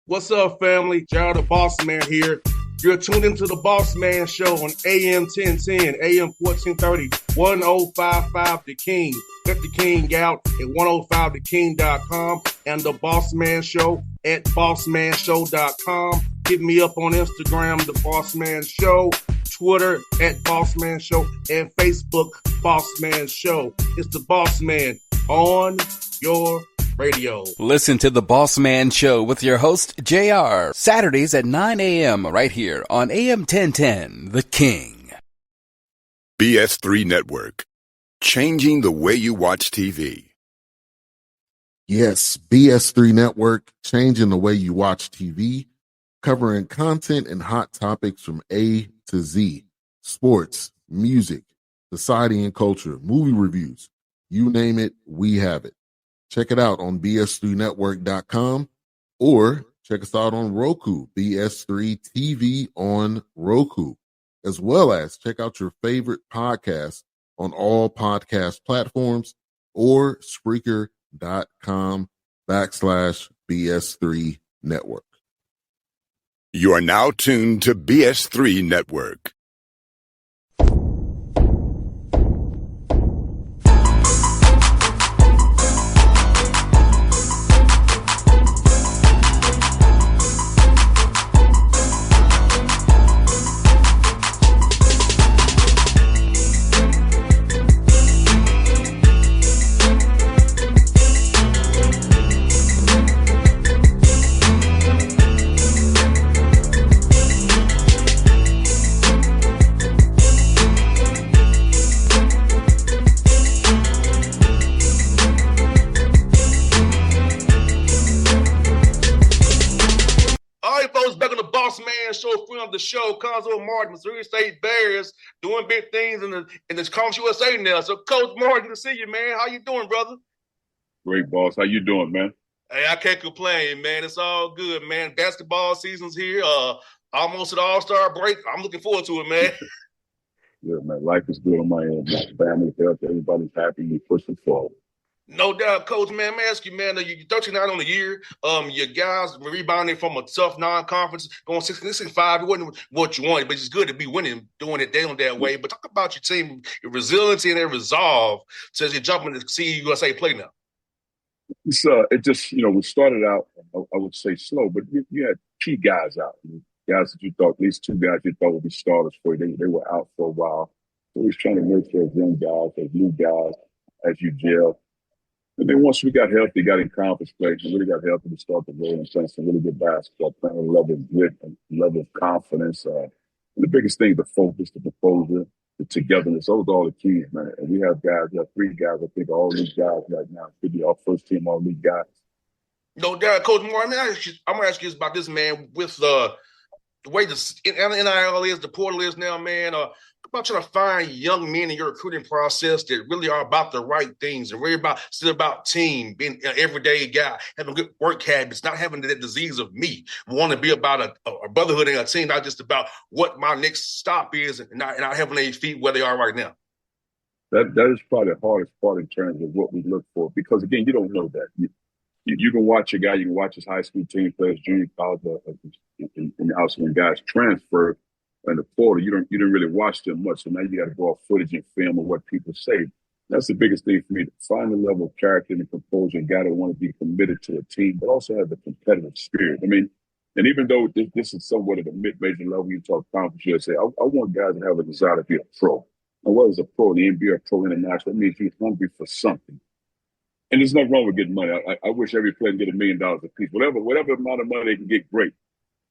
What's up, family? Gerald the Bossman here. You're tuned into the Bossman Show on AM 1010, AM 1430, 1055 The King. Let the King out at 105theking.com and the Bossman Show at bossmanshow.com. Hit me up on Instagram, The Bossman Show, Twitter at Bossman Show, and Facebook, Bossman Show. It's the Bossman on your radio. Listen to the Bossman Show with your host, JR, Saturdays at 9 a.m. right here on AM 1010, The King. BS3 Network, changing the way you watch TV. Yes, BS3 Network, changing the way you watch TV, covering content and hot topics from A to Z, sports, music, society and culture, movie reviews, you name it, we have it. Check it out on bs3network.com or check us out on Roku, BS3 TV on Roku, as well as check out your favorite podcast on all podcast platforms or Spreaker.com/BS3 Network. You are now tuned to BS3 Network. Show, friend of the show, Cuonzo Martin, Missouri State Bears, doing big things in this Conference USA now. So, Coach Martin, good to see you, man. How you doing, brother? Great, boss. How you doing, man? Hey, I can't complain, man. It's all good, man. Basketball season's here. Almost an All-Star break. I'm looking forward to it, man. Yeah, man. Life is good on my end. My family, health, everybody's happy. You're pushing forward. No doubt, Coach, man. Let me ask you, man, you're 39 on the year. Your guys rebounding from a tough non-conference, going 6-5. It wasn't what you wanted, but it's good to be winning, doing it down that way. But talk about your team, your resiliency and their resolve as you're jumping to see USA play now. It just, we started out, I would say slow, but you had key guys out. Guys that you thought, at least two guys you thought would be starters for you. They were out for a while. So we was trying to nurture those young guys, those new guys, as you gel. And then once we got healthy, got in conference play, and really got healthy to start the road and playing some really good basketball, playing a level of grit, a level of confidence. And the biggest thing, the focus, the proposal, the togetherness, those are all the keys, man. And we have guys, we have three guys, I think, all these guys right now. Could be our first team, all these guys. No doubt, Coach Moore. I'm going to ask you about this, man, with the way the NIL is, the portal is now, man. About trying to find young men in your recruiting process that really are about the right things and really still about team, being an everyday guy, having good work habits, not having that disease of me. Want to be about a brotherhood and a team, not just about what my next stop is and not having their feet where they are right now. That is probably the hardest part in terms of what we look for, because again, you don't know that. You can watch a guy, you can watch his high school team play, his junior college, and also when guys transfer in the portal, you didn't really watch them much. So now you got to go off footage and film of what people say. That's the biggest thing for me, to find the level of character and composure, a guy that want to be committed to a team, but also have the competitive spirit. I mean, and even though this is somewhat at a mid-major level, you talk Conference USA, I want guys to have a desire to be a pro. And what is a pro? The NBA, a pro international, that means he's hungry for something. And there's nothing wrong with getting money. I wish every player can get $1 million a piece. Whatever amount of money they can get, great.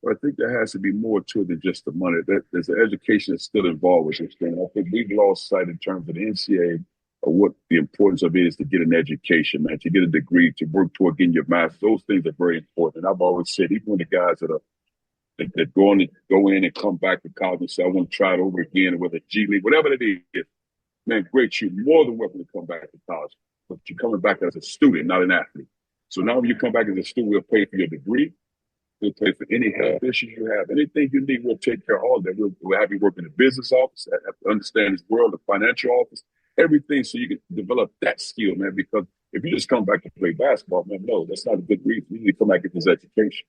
But I think there has to be more to it than just the money. There's an education that's still involved with this thing. I think we've lost sight in terms of the NCAA of what the importance of it is to get an education, man, to get a degree, to work toward getting your master's. Those things are very important. And I've always said, even when the guys that go in and come back to college and say, I want to try it over again, or whether G League, whatever it is, man, great. You're more than welcome to come back to college. But you're coming back as a student, not an athlete. So now when you come back as a student, we'll pay for your degree. We'll pay for any health issues you have. Anything you need, we'll take care of all that. We'll have you work in the business office, have to understand this world, the financial office, everything, so you can develop that skill, man. Because if you just come back to play basketball, man, no, that's not a good reason. You need to come back and get this education.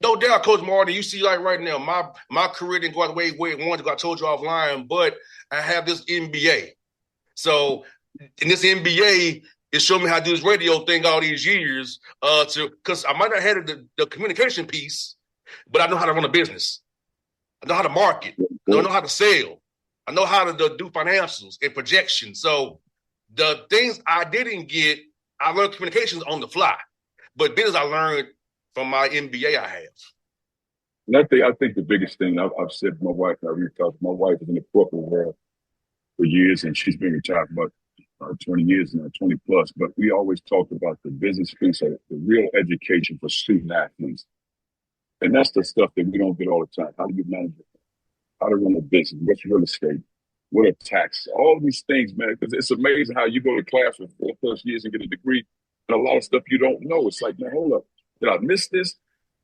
No doubt, Coach Martin. You see, like right now, my career didn't go the way it wanted to go. I told you offline, but I have this MBA. So in this MBA, it showed me how to do this radio thing all these years. Because I might not have had the communication piece, but I know how to run a business. I know how to market. I know how to sell. I know how to do financials and projections. So the things I didn't get, I learned communications on the fly. But business I learned from my MBA I have. And I think the biggest thing I've said to my wife, and I really talked to my wife is in the corporate world for years, and she's been retired for about 20 years now, 20 plus. But we always talked about the business piece, of the real education for student athletes. And that's the stuff that we don't get all the time. How do you manage it? How to run a business? What's real estate? What are taxes? All these things, man, because it's amazing how you go to class for 4+ years and get a degree, and a lot of stuff you don't know. It's like, man, hold up. Did I miss this?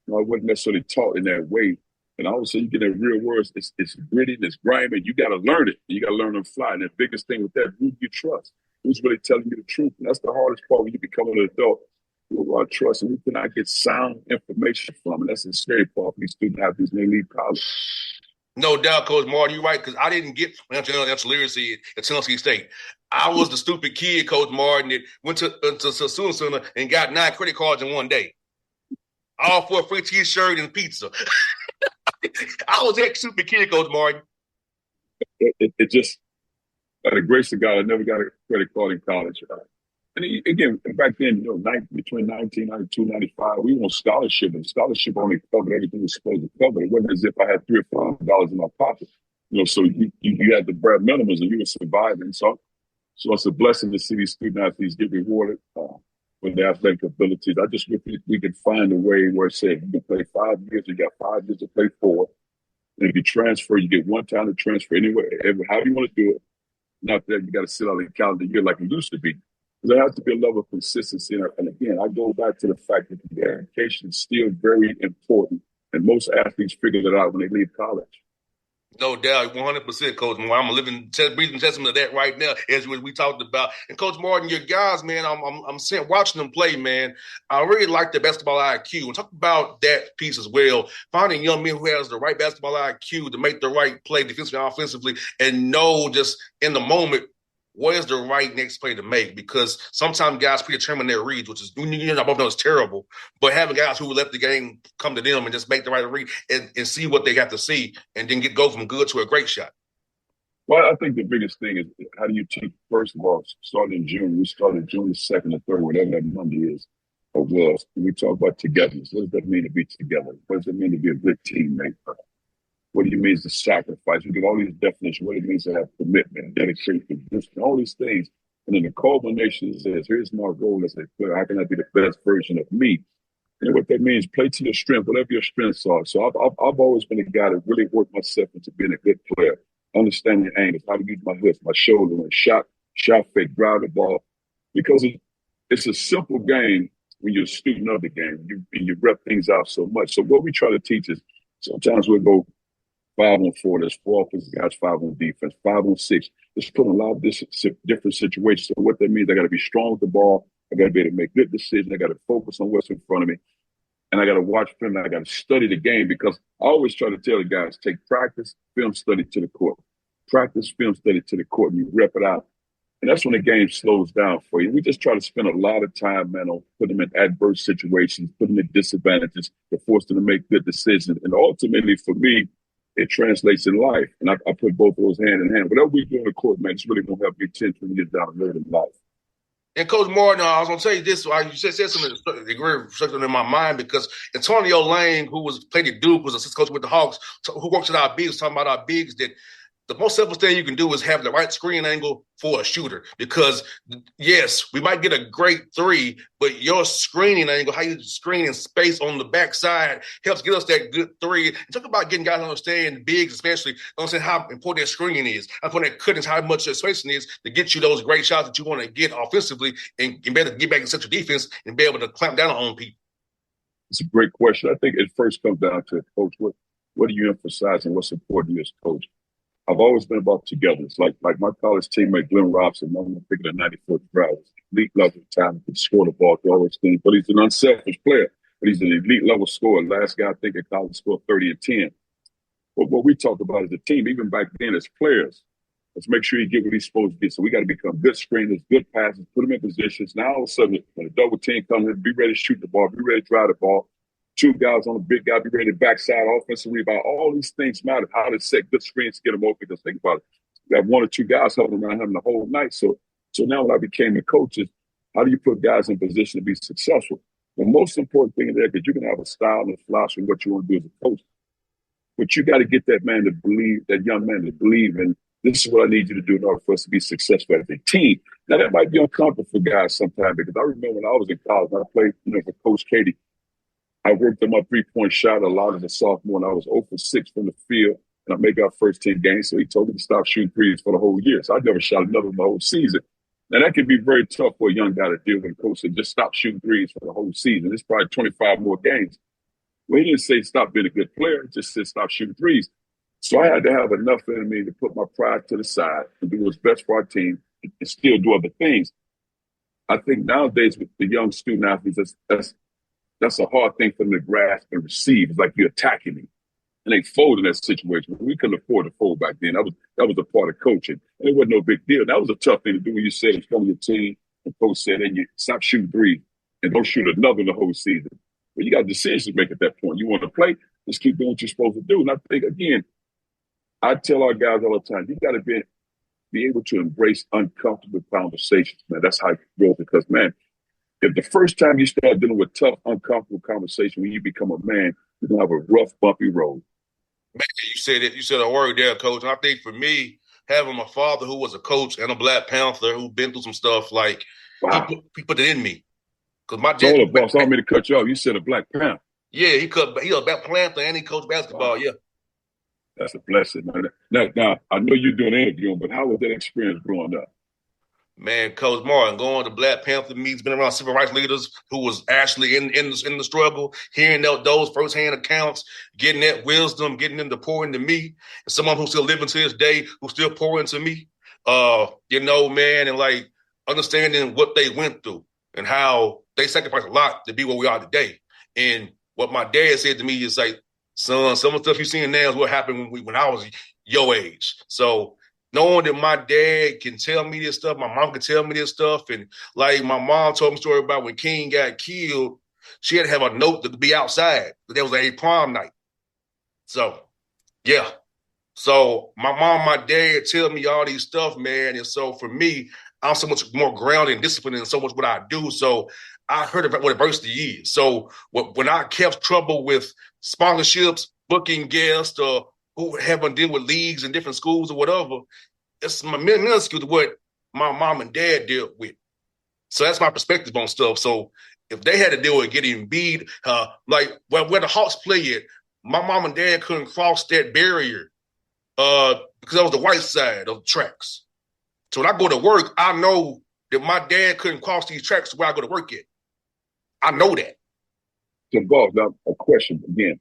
No, I wasn't necessarily taught in that way. And all of a sudden, you get that real words. It's gritty, it's grimy, and you got to learn it. You got to learn on the fly. And the biggest thing with that, who do you trust? Who's really telling you the truth? And that's the hardest part when you become an adult. Who I trust, and who can I get sound information from? And that's the scary part for these student athletes when they leave college. No doubt, Coach Martin, you're right, because I didn't get financial literacy at Tennessee State. I was the stupid kid, Coach Martin, that went to Sassoon Center and got 9 credit cards in one day. All for a free T-shirt and pizza. I was that stupid kid, Coach Martin. It just, by the grace of God, I never got a credit card in college. And again, back then, between 1992 and 95, we were on scholarship, and scholarship only covered everything it was supposed to cover. It wasn't as if I had $3 or $5 in my pocket. So you had the bare minimums, and you were surviving. So it's a blessing to see these student athletes get rewarded for their athletic abilities. I just wish we could find a way where it said you can play 5 years, you got 5 years to play 4. And if you transfer, you get one time to transfer anywhere, however you want to do it. Not that you got to sit out a calendar year like it used to be. There has to be a level of consistency. And again, I go back to the fact that the education is still very important. And most athletes figure that out when they leave college. No doubt, 100%, Coach Martin. I'm a living, breathing testament to that right now, as we talked about. And Coach Martin, your guys, man, I'm watching them play, man. I really like their basketball IQ. And talk about that piece as well. Finding young men who has the right basketball IQ to make the right play defensively and offensively, and know just in the moment what is the right next play to make? Because sometimes guys predetermine their reads, which is, I both know it's terrible, but having guys who let the game come to them and just make the right read and see what they have to see and then go from good to a great shot. Well, I think the biggest thing is how do you teach, first of all, starting in June, we started June 2nd or 3rd, whatever that Monday is or was. We talk about togetherness. What does that mean to be together? What does it mean to be a good teammate? What do you mean to sacrifice? We get all these definitions, what it means to have commitment, dedication, all these things. And then the culmination says, here's my goal as a player. How can I be the best version of me? And what that means, play to your strength, whatever your strengths are. So I've always been a guy that really worked myself into being a good player, understanding angles, how to use my hips, my shoulder, and shot fake, drive the ball. Because it's a simple game when you're a student of the game. You rep things out so much. So what we try to teach is sometimes we'll go 5-on-4, there's 4 offensive guys, 5 on defense, 5-on-6. Just put a lot of different situations. So what that means, I got to be strong with the ball. I got to be able to make good decisions. I got to focus on what's in front of me. And I got to watch film. And I got to study the game, because I always try to tell the guys, take practice, film study to the court. Practice, film study to the court, and you rep it out. And that's when the game slows down for you. We just try to spend a lot of time, man, on putting them in adverse situations, putting them in disadvantages, to force them to make good decisions. And ultimately, for me, it translates in life. And I put both of those hand in hand. Whatever we do in the court, man, it's really going to help you 10, 20 years down the road in life. And Coach Martin, I was going to tell you this. You said something that stuck in my mind, because Antonio Lane, who played at Duke, was assistant coach with the Hawks, who works with our bigs, talking about our bigs, that the most simple thing you can do is have the right screen angle for a shooter. Because, yes, we might get a great 3, but your screening angle, how you screen in space on the backside, helps get us that good 3. And talk about getting guys to understand, bigs especially, understand how important that screening is, how important that cutting is, how much that spacing is to get you those great shots that you want to get offensively, and be able to get back in central defense and be able to clamp down on people. It's a great question. I think it first comes down to, coach, what do you emphasize and what's important to you as a coach? I've always been about togetherness. Like my college teammate, Glenn Robson, no one picked a 94th drive. Elite level time, could score the ball, do all those things. But he's an unselfish player. but he's an elite level scorer. Last guy I think at college scored 30 and 10. But what we talk about as a team, even back then as players, let's make sure you get what he's supposed to get. So we got to become good screeners, good passes, put him in positions. Now all of a sudden, when a double team comes in, be ready to shoot the ball, be ready to drive the ball. Two guys on a big guy, be ready to backside, offensive rebound. All these things matter. How to set good screens to get them open. Because think about it, you have one or two guys helping around him the whole night. So now when I became a coach, is how do you put guys in position to be successful? The most important thing in there, because you can have a style and a philosophy of what you want to do as a coach. But you got to get that man to believe, that young man to believe in, this is what I need you to do in order for us to be successful as a team. Now, that might be uncomfortable for guys sometimes, because I remember when I was in college, I played for Coach Katie. I worked on my three-point shot a lot as a sophomore, and I was 0 for 6 from the field, and I make our first 10 games. So he told me to stop shooting threes for the whole year. So I never shot another in the whole season. Now, that can be very tough for a young guy to deal with. A coach said, just stop shooting threes for the whole season. It's probably 25 more games. Well, he didn't say stop being a good player. He just said stop shooting threes. So I had to have enough in me to put my pride to the side and do what's best for our team and still do other things. I think nowadays with the young student athletes, that's a hard thing for them to grasp and receive. It's like you're attacking me. And they fold in that situation. We couldn't afford to fold back then. That was a part of coaching. And it wasn't no big deal. That was a tough thing to do when you said in front of your team, and coach said, and you stop shooting threes and don't shoot another in the whole season. But you got decisions to make at that point. You want to play, just keep doing what you're supposed to do. And I think, again, I tell our guys all the time, you got to be able to embrace uncomfortable conversations, man. That's how you grow. Because, man, if the first time you start dealing with tough, uncomfortable conversation when you become a man, you're going to have a rough, bumpy road. Man, you said a word there, Coach. And I think for me, having my father who was a coach and a Black Panther who's been through some stuff, like, wow. he put it in me. Because my dad. So, boss, I don't mean to cut you off. You said a Black Panther. Yeah, he a Black Panther and he coached basketball, wow. Yeah. That's a blessing, man. Now, I know you're doing interviewing, but how was that experience growing up? Man, Coach Martin, going to Black Panther meetings, been around civil rights leaders who was actually in the struggle, hearing those firsthand accounts, getting that wisdom, getting them to pour into me, and someone who's still living to this day, who's still pouring into me, man, and like understanding what they went through and how they sacrificed a lot to be where we are today. And what my dad said to me is like, son, some of the stuff you're seeing now is what happened when I was your age. So knowing that my dad can tell me this stuff, my mom can tell me this stuff. And like my mom told me a story about when King got killed, she had to have a note to be outside. There was a prom night. So, yeah. So my mom, my dad tell me all these stuff, man. And so for me, I'm so much more grounded and disciplined in so much what I do. So I heard about what adversity is. So when I kept trouble with sponsorships, booking guests, or who haven't dealt with leagues in different schools or whatever, it's minuscule to what my mom and dad dealt with. So that's my perspective on stuff. So if they had to deal with getting beat, where the Hawks play at, my mom and dad couldn't cross that barrier because that was the white side of the tracks. So when I go to work, I know that my dad couldn't cross these tracks where I go to work at. I know that. So, Bob, now a question again.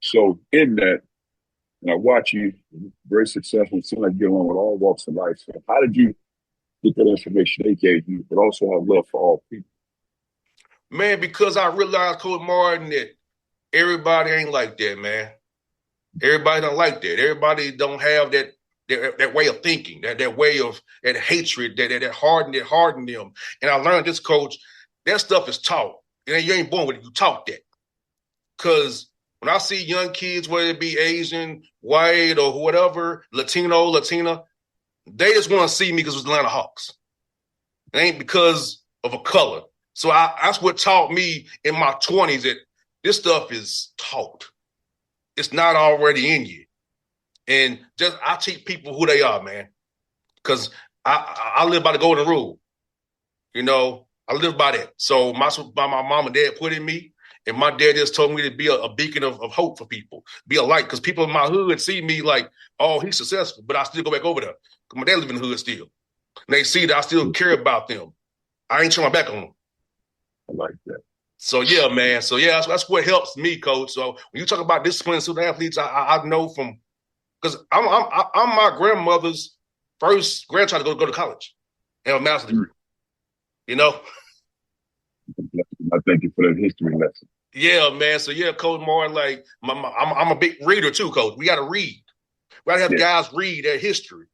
So in that, and I watch you, very successful, it seems like you're along with all walks of life. So how did you get that information they gave you, but also have love for all people? Man, because I realized, Coach Martin, that everybody ain't like that, man. Everybody don't like that. Everybody don't have that way of thinking, that way of that hatred, that hardened them. And I learned this, Coach, that stuff is taught. And you ain't born with it, you taught that. Because when I see young kids, whether it be Asian, white, or whatever, Latino, Latina, they just want to see me because it's Atlanta Hawks. It ain't because of a color. So that's what taught me in my 20s that this stuff is taught. It's not already in you. And just I teach people who they are, man. Because I live by the golden rule. I live by that. So my mom and dad put in me, and my dad just told me to be a beacon of hope for people, be a light. Because people in my hood see me like, oh, he's successful, but I still go back over there. Because my dad live in the hood still. And they see that I still care about them. I ain't turn my back on them. I like that. So, yeah, man. So, yeah, that's what helps me, Coach. So when you talk about discipline student athletes, I know from – because I'm my grandmother's first grandchild to go to college and have a master's degree. I thank you for that history lesson. Yeah, man. So yeah, Coach Martin, like I'm a big reader too, Coach. We got to read. We got to have guys read their history.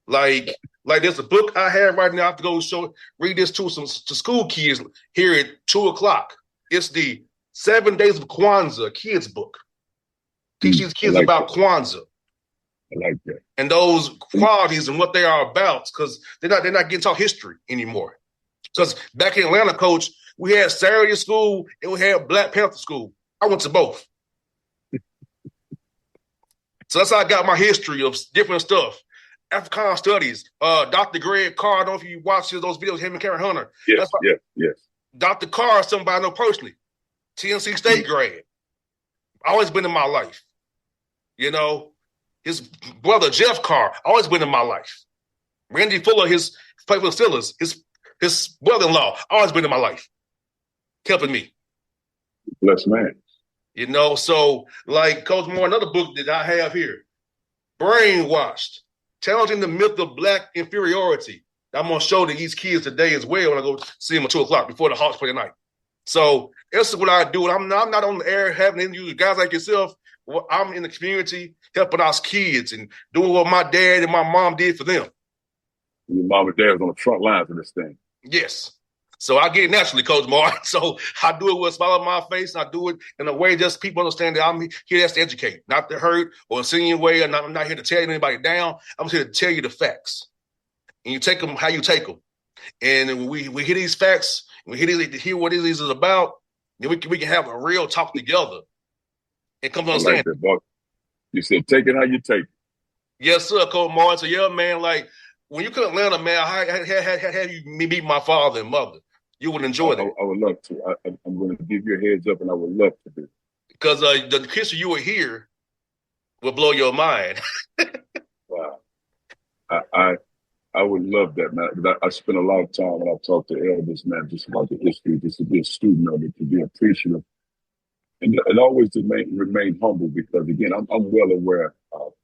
Like there's a book I have right now. I have to go read this to school kids here at 2:00. It's the 7 Days of Cuonzo kids book. Teach these kids about Cuonzo. I like that. And those qualities and what they are about, because they're not getting taught history anymore. Because back in Atlanta, Coach, we had Saturday school and we had Black Panther school. I went to both. So that's how I got my history of different stuff. Africana studies. Dr. Greg Carr, I don't know if you watch those videos, him and Karen Hunter. Yes. Dr. Carr is somebody I know personally. Tennessee State grad. Always been in my life. You know, his brother, Jeff Carr, always been in my life. Randy Fuller, his played for the Steelers, his brother-in-law, always been in my life. Helping me. Bless man. You know, so like Coach Moore, another book that I have here, Brainwashed, Challenging the Myth of Black Inferiority. I'm going to show to these kids today as well when I go see them at 2:00 before the Hawks play tonight. So this is what I do. And I'm not on the air having interviews with guys like yourself. Well, I'm in the community helping our kids and doing what my dad and my mom did for them. Your mom and dad was on the front lines of this thing. Yes. So I get it naturally, Coach Martin. So I do it with a smile on my face, and I do it in a way just people understand that I'm here to educate, not to hurt or insinuate. And I'm not here to tear anybody down. I'm here to tell you the facts. And you take them how you take them. And when we hear these facts, we hear what this is about, then we can have a real talk together and come to understand. Like that, boss. You said take it how you take it. Yes, sir, Coach Martin. So yeah, man, like when you come to Atlanta, man, I had you meet my father and mother. You would enjoy that. I would love to. I'm going to give you a heads up, and I would love to do. Because the history you will hear will blow your mind. Wow. I would love that, man. I spend a lot of time when I talk to elders, man, just about the history, just to be a student of it, to be appreciative, and always to remain humble. Because again, I'm well aware of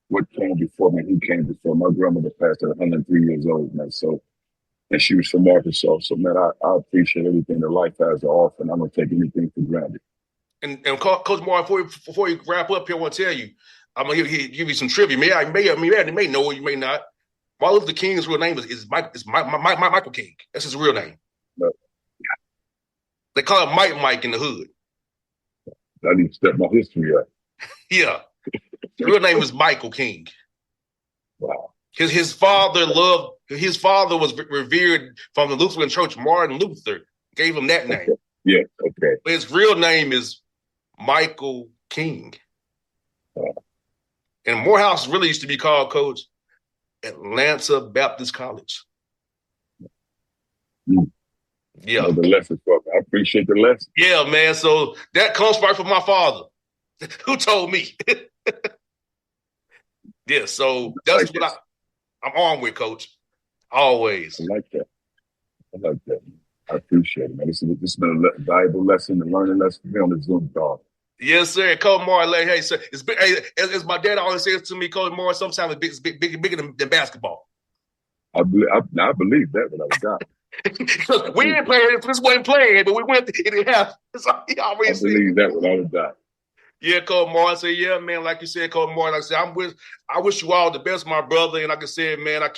what came before me, who came before. My grandmother passed at 103 years old, man. So. And she was from Arkansas. So, man, I appreciate everything that life has to offer, and I don't take anything for granted. And Coach Martin, before you wrap up here, I want to tell you, I'm going to give you some trivia. You may know or you may not. Martin Luther King's real name is Michael King. That's his real name. No. They call him Mike in the hood. I need to step my history up. Yeah. His real name is Michael King. Wow. His father was revered from the Lutheran Church. Martin Luther gave him that name. Yeah, okay. But his real name is Michael King. And Morehouse really used to be called, Coach, Atlanta Baptist College. Yeah. The lesson, I appreciate the lesson. Yeah, man. So that comes right from my father, who told me. Yeah, so that's like what I'm on with, Coach. Always. I like that. I appreciate it, man. This has been a valuable lesson and learning lesson for me on the Zoom call. Yes, sir. Coach Moore, like, hey, sir, it's big, as my dad always says to me, Coach Moore, sometimes it's bigger than basketball. I believe that without a doubt. We didn't play it. This wasn't playing, but we went. It didn't happen. So he always I believe that without a doubt. Yeah, Coach Martin said, yeah, man, like you said, Coach Martin, like I said, I wish you all the best, my brother. And like I said, man, I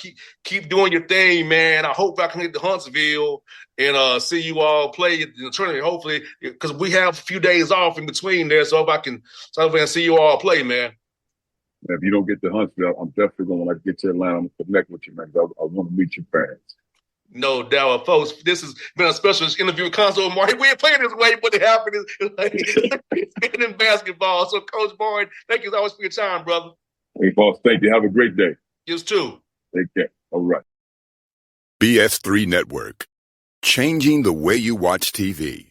keep doing your thing, man. I hope I can get to Huntsville and see you all play in the tournament, hopefully, because we have a few days off in between there. So if I can see you all play, man. If you don't get to Huntsville, I'm definitely going to, when I get to Atlanta, I'm going to connect with you, man. I want to meet your parents. No doubt, folks. This has been a special interview with Cuonzo Martin. We ain't playing this way, but it happened. It's in basketball. So, Coach Martin, thank you always for your time, brother. Hey, boss, thank you. Have a great day. You too. Take care. All right. BS3 Network, changing the way you watch TV.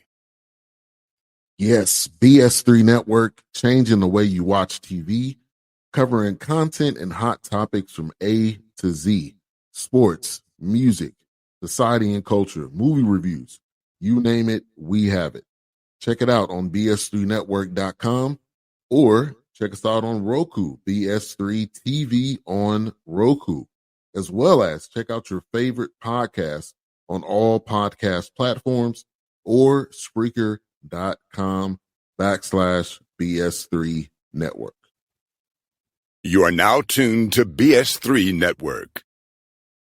Yes, BS3 Network, changing the way you watch TV, covering content and hot topics from A to Z, sports, music, society and culture, movie reviews, you name it, we have it. Check it out on bs3network.com or check us out on Roku, BS3 TV on Roku, as well as check out your favorite podcast on all podcast platforms or Spreaker facebook.com/BS3 Network. You are now tuned to BS3 Network.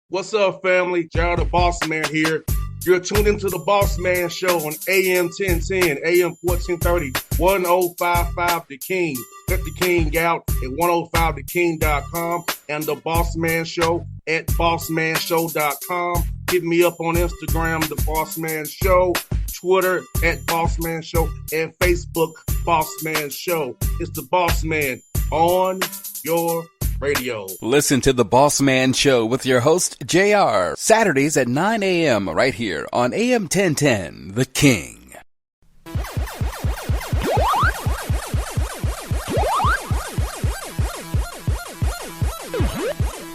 What's up, family? Gerald the Bossman here. You're tuned into the Bossman Show on AM 1010, AM 1430, 1055 The King. Let the King out at 105theking.com and the Bossman Show at bossmanshow.com. Hit me up on Instagram, The Bossman Show, Twitter at Bossman Show, and Facebook, Bossman Show. It's the Bossman on your radio. Listen to The Bossman Show with your host, JR, Saturdays at 9 a.m. right here on AM 1010, The King.